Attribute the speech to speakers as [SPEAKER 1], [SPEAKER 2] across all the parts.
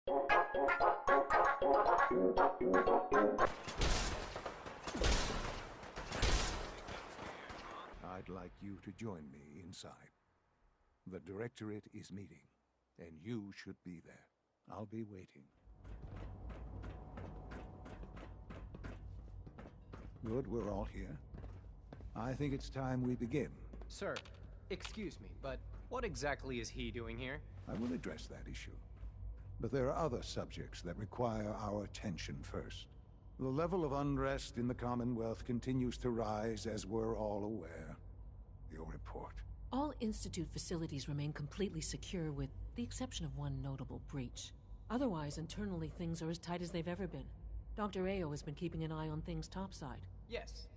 [SPEAKER 1] I'd like you to join me inside. The Directorate is meeting, and you should be there. I'll be waiting. Good, we're all here. I think it's time we begin.
[SPEAKER 2] Sir, excuse me, but what exactly is he doing here?
[SPEAKER 1] I will address that issue. But there are other subjects that require our attention first. The level of unrest in the Commonwealth continues to rise, as we're all aware. Your report.
[SPEAKER 3] All Institute facilities remain completely secure with the exception of one notable breach. Otherwise, internally things are as tight as they've ever been. Dr. Ayo has been keeping an eye on things topside.
[SPEAKER 2] Yes,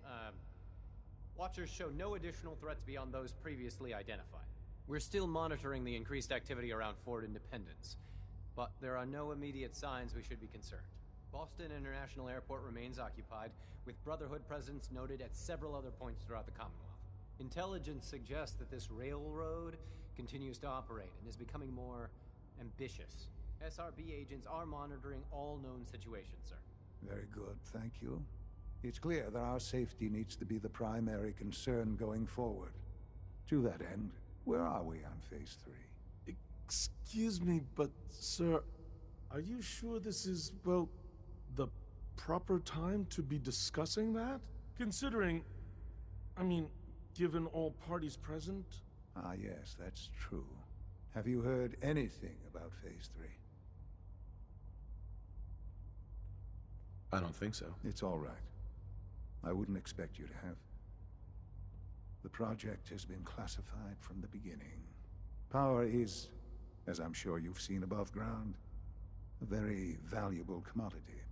[SPEAKER 2] Watchers show no additional threats beyond those previously identified. We're still monitoring the increased activity around Fort Independence, but there are no immediate signs we should be concerned. Boston International Airport remains occupied, with Brotherhood presence noted at several other points throughout the Commonwealth. Intelligence suggests that this railroad continues to operate and is becoming more ambitious. SRB agents are monitoring all known situations, sir.
[SPEAKER 1] Very good, thank you. It's clear that our safety needs to be the primary concern going forward. To that end, where are we on Phase 3?
[SPEAKER 4] Excuse me, but sir, are you sure this is, well, the proper time to be discussing that? Considering, given all parties present?
[SPEAKER 1] Ah, yes, that's true. Have you heard anything about Phase 3?
[SPEAKER 4] I don't think so.
[SPEAKER 1] It's all right. I wouldn't expect you to have. The project has been classified from the beginning. Power is, as I'm sure you've seen above ground, a very valuable commodity.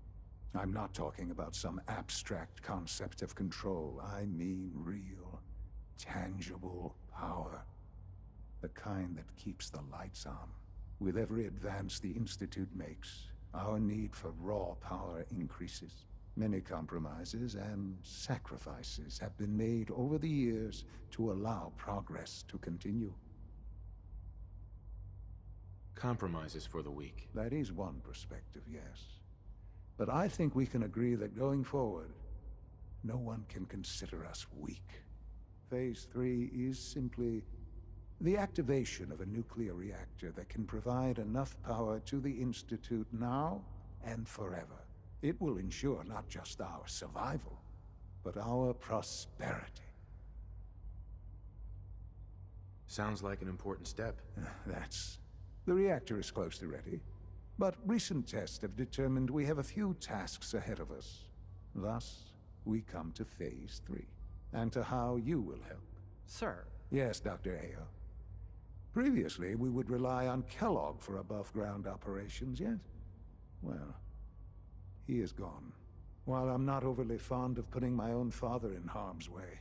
[SPEAKER 1] I'm not talking about some abstract concept of control. I mean real, tangible power. The kind that keeps the lights on. With every advance the Institute makes, our need for raw power increases. Many compromises and sacrifices have been made over the years to allow progress to continue.
[SPEAKER 5] Compromises for the weak.
[SPEAKER 1] That is one perspective, yes. But I think we can agree that going forward, no one can consider us weak. Phase 3 is simply the activation of a nuclear reactor that can provide enough power to the Institute now and forever. It will ensure not just our survival, but our prosperity.
[SPEAKER 5] Sounds like an important step.
[SPEAKER 1] The reactor is close to ready, but recent tests have determined we have a few tasks ahead of us. Thus, we come to Phase 3, and to how you will help.
[SPEAKER 2] Sir.
[SPEAKER 1] Yes, Dr. Ayo. Previously, we would rely on Kellogg for above-ground operations, yes? Well, he is gone. While I'm not overly fond of putting my own father in harm's way,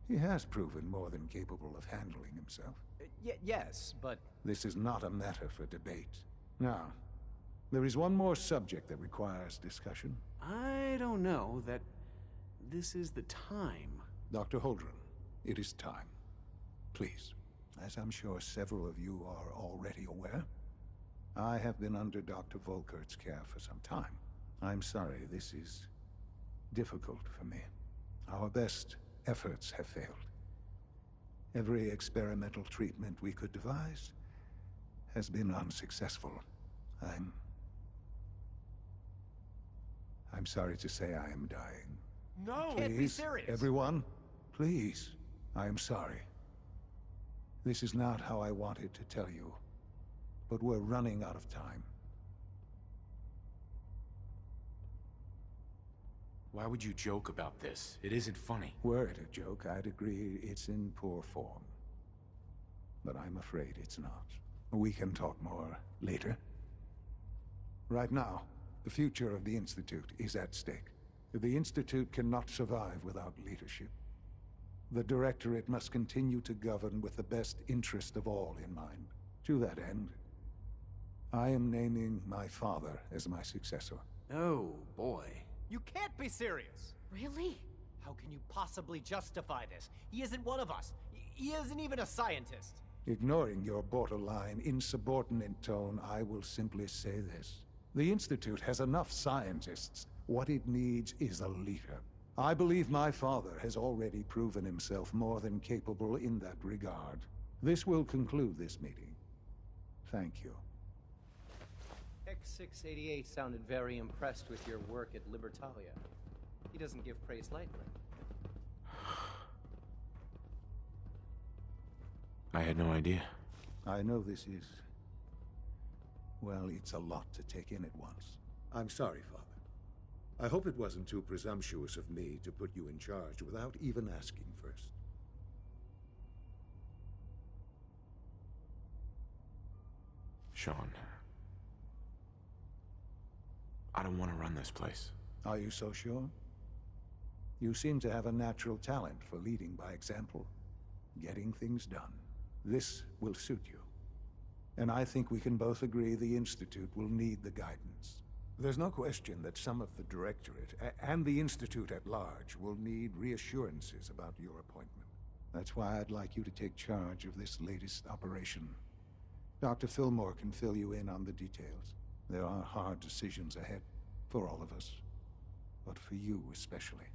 [SPEAKER 1] he has proven more than capable of handling himself.
[SPEAKER 2] Yes, but...
[SPEAKER 1] This is not a matter for debate. Now, there is one more subject that requires discussion.
[SPEAKER 6] I don't know that this is the time.
[SPEAKER 1] Dr. Holdren, it is time. Please, as I'm sure several of you are already aware, I have been under Dr. Volkert's care for some time. I'm sorry, this is difficult for me. Our best efforts have failed. Every experimental treatment we could devise has been unsuccessful. I'm sorry to say I am dying.
[SPEAKER 4] No!
[SPEAKER 2] You can't be serious!
[SPEAKER 1] Everyone, please, I am sorry. This is not how I wanted to tell you, but we're running out of time.
[SPEAKER 5] Why would you joke about this? It isn't funny.
[SPEAKER 1] Were it a joke, I'd agree it's in poor form. But I'm afraid it's not. We can talk more later. Right now, the future of the Institute is at stake. The Institute cannot survive without leadership. The Directorate must continue to govern with the best interest of all in mind. To that end, I am naming my father as my successor.
[SPEAKER 6] Oh, boy.
[SPEAKER 2] You can't be serious!
[SPEAKER 3] Really?
[SPEAKER 2] How can you possibly justify this? He isn't one of us. He isn't even a scientist.
[SPEAKER 1] Ignoring your borderline, insubordinate tone, I will simply say this. The Institute has enough scientists. What it needs is a leader. I believe my father has already proven himself more than capable in that regard. This will conclude this meeting. Thank you.
[SPEAKER 2] X688 sounded very impressed with your work at Libertalia. He doesn't give praise lightly.
[SPEAKER 5] I had no idea.
[SPEAKER 1] I know this is... well, it's a lot to take in at once.
[SPEAKER 7] I'm sorry, Father. I hope it wasn't too presumptuous of me to put you in charge without even asking first.
[SPEAKER 5] Shaun. I don't want to run this place.
[SPEAKER 1] Are you so sure? You seem to have a natural talent for leading by example, getting things done. This will suit you. And I think we can both agree the Institute will need the guidance. There's no question that some of the Directorate, and the Institute at large, will need reassurances about your appointment. That's why I'd like you to take charge of this latest operation. Dr. Fillmore can fill you in on the details. There are hard decisions ahead, for all of us. But for you especially.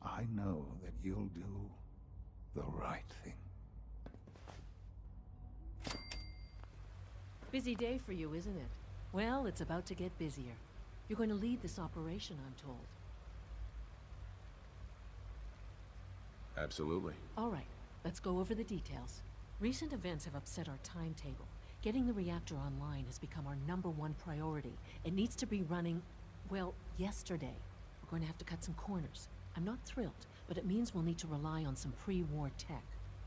[SPEAKER 1] I know that you'll do the right thing.
[SPEAKER 3] Busy day for you, isn't it? Well, it's about to get busier. You're going to lead this operation, I'm told.
[SPEAKER 5] Absolutely.
[SPEAKER 3] All right, let's go over the details. Recent events have upset our timetable. Getting the reactor online has become our #1 priority. It needs to be running, well, yesterday. We're going to have to cut some corners. I'm not thrilled, but it means we'll need to rely on some pre-war tech.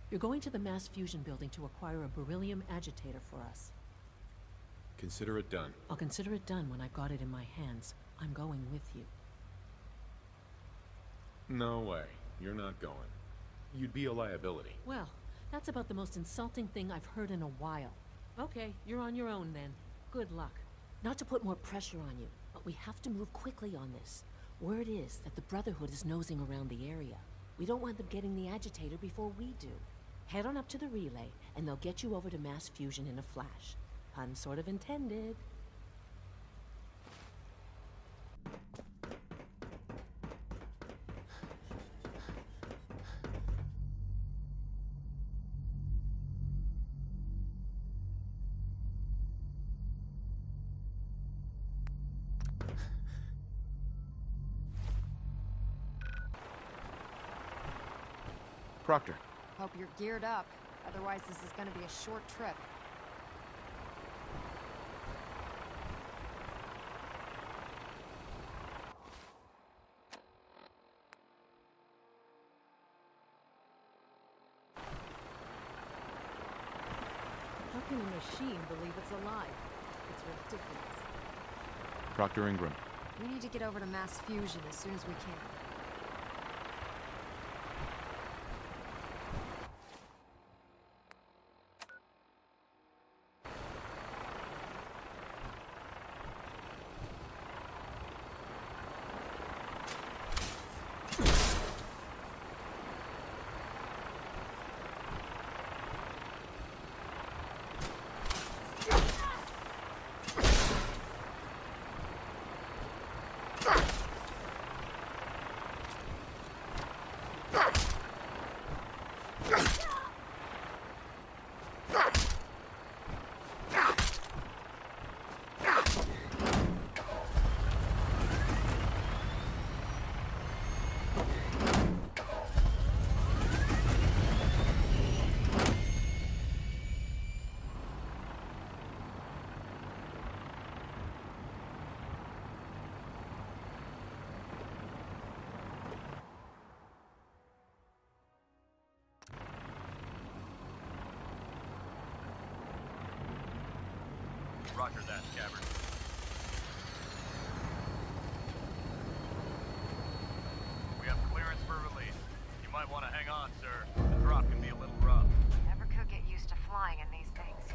[SPEAKER 3] You're going to the mass fusion building to acquire a beryllium agitator for us.
[SPEAKER 5] Consider it done.
[SPEAKER 3] I'll consider it done when I've got it in my hands. I'm going with you.
[SPEAKER 5] No way. You're not going. You'd be a liability.
[SPEAKER 3] Well, that's about the most insulting thing I've heard in a while. Okay, you're on your own then. Good luck. Not to put more pressure on you, but we have to move quickly on this. Word is that the Brotherhood is nosing around the area. We don't want them getting the agitator before we do. Head on up to the relay, and they'll get you over to mass fusion in a flash. Pun sort of intended.
[SPEAKER 5] Proctor.
[SPEAKER 8] Hope you're geared up. Otherwise, this is gonna be a short trip. How can a machine believe it's alive? It's ridiculous.
[SPEAKER 5] Proctor Ingram.
[SPEAKER 8] We need to get over to mass fusion as soon as we can.
[SPEAKER 9] Roger that, Scabbard. We have clearance for release. You might want to hang on, sir. The drop can be a little rough.
[SPEAKER 8] Never could get used to flying in these things.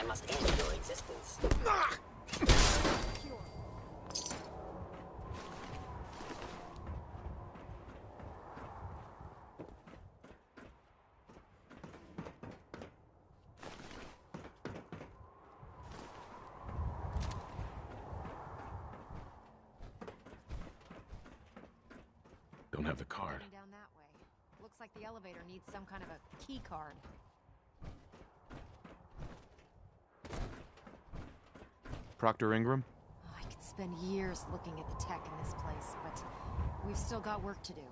[SPEAKER 10] I must end your existence.
[SPEAKER 5] Don't have the card.
[SPEAKER 8] Getting down that way. Looks like the elevator needs some kind of a key card.
[SPEAKER 5] Proctor Ingram?
[SPEAKER 8] Oh, I could spend years looking at the tech in this place, but we've still got work to do.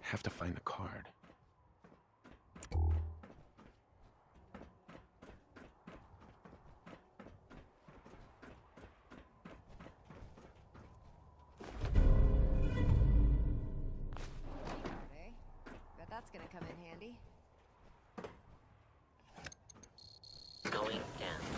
[SPEAKER 5] Have to find the card.
[SPEAKER 8] Key card, eh? Bet that's gonna come in handy.
[SPEAKER 10] Going down.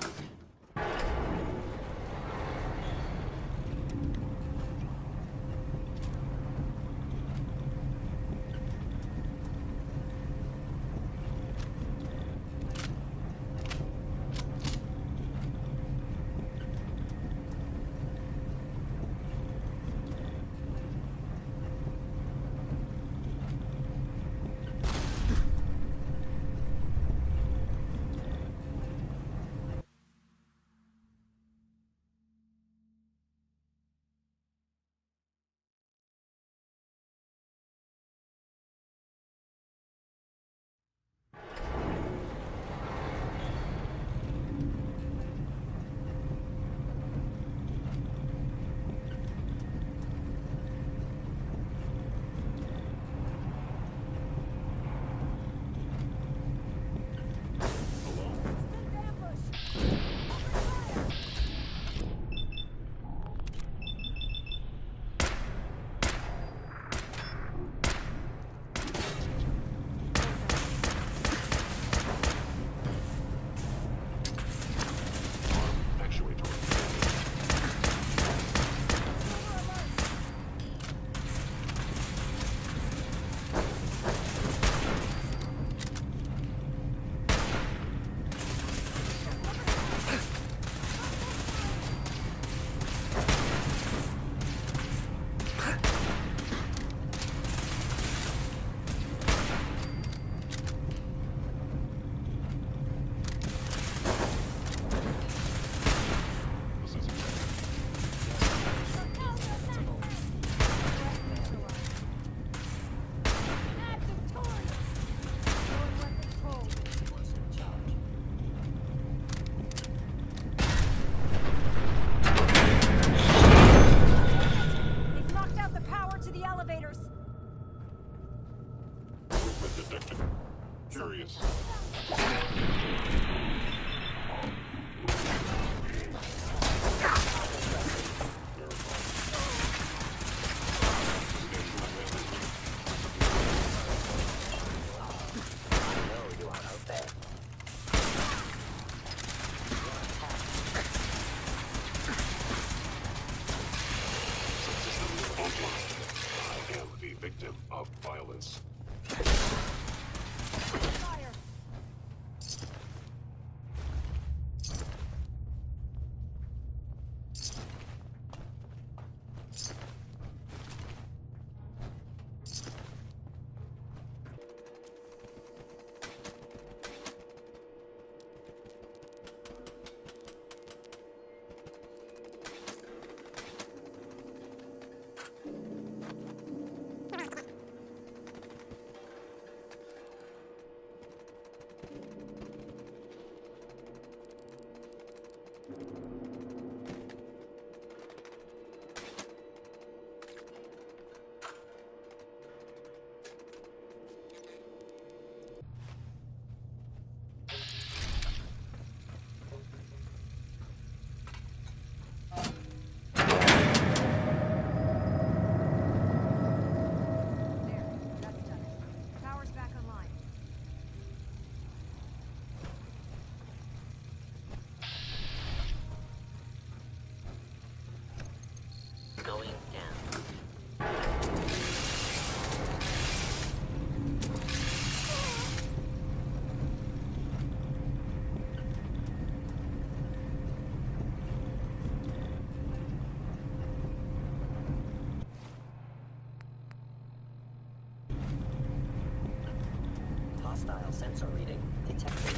[SPEAKER 10] hostile sensor reading detected.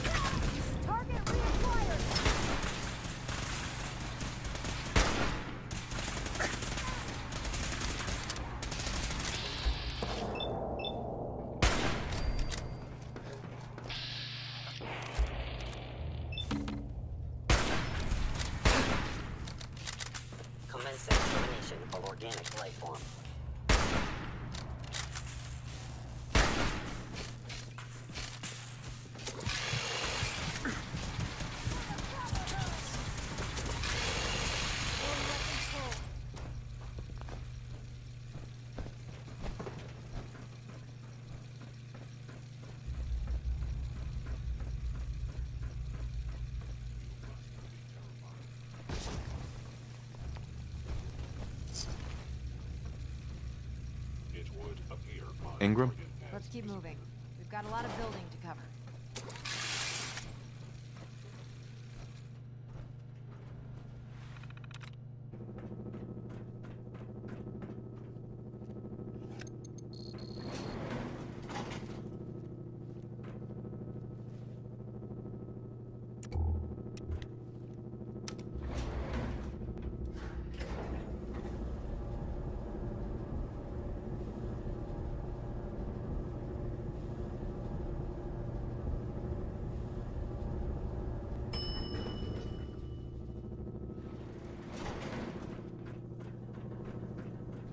[SPEAKER 8] Target reacquired!
[SPEAKER 10] Commence extermination of organic life form.
[SPEAKER 5] Ingram?
[SPEAKER 8] Let's keep moving. We've got a lot of building to cover.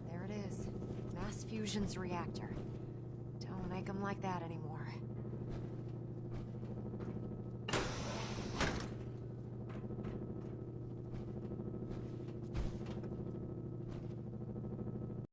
[SPEAKER 8] There it is. Mass fusion's reactor. Don't make them like that anymore.